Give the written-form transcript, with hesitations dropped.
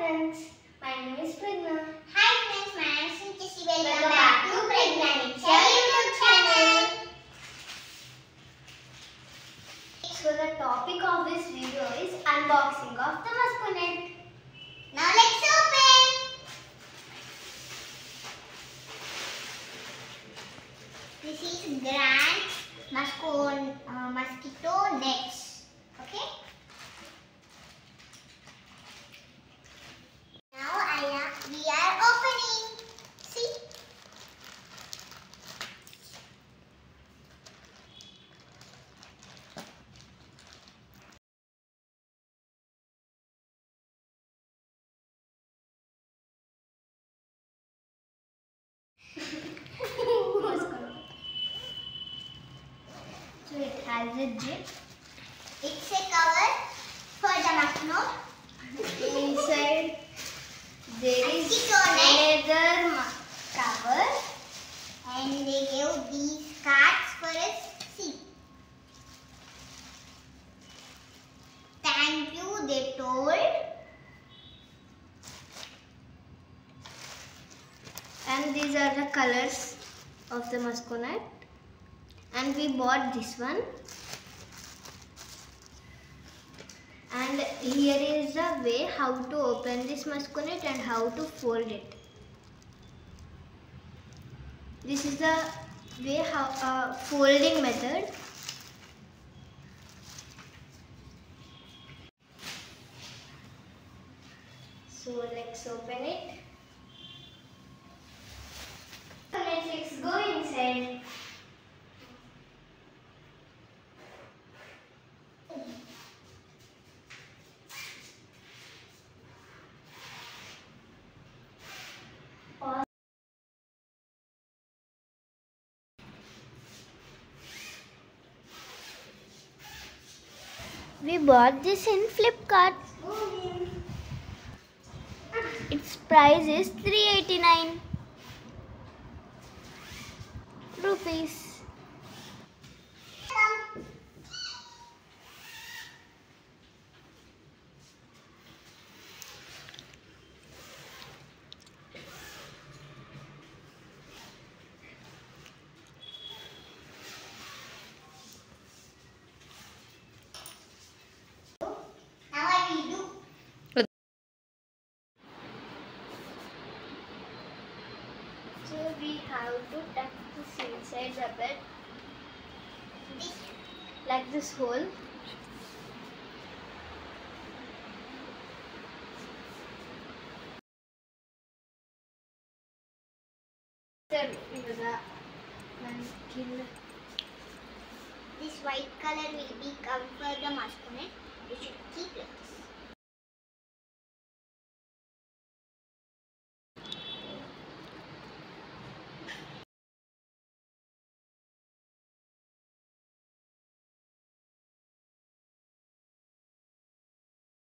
friends, my name is Prajna. Hi friends, my name is Nithya. Welcome back to Prajna Nithya YouTube channel. So the topic of this video is unboxing of the Mosquito. Now let's open. This is Grand Mosquito nets. Okay. Now we are opening. See. So it has a zip. It's a cover for the mosquito. Inside there is Mosquito net. another cover. And they gave these cards for us. See. Thank you, they told. And these are the colors of the Mosquito. And we bought this one. And here is the way how to open this Mosquito and how to fold it. This is the way how folding method. So let's open it. Let's go inside. We bought this in Flipkart. Its price is 389 rupees. Now I will do. So we have to tuck this inside the bed This. like this hole. This white color will be come for the mosquito. You should keep it.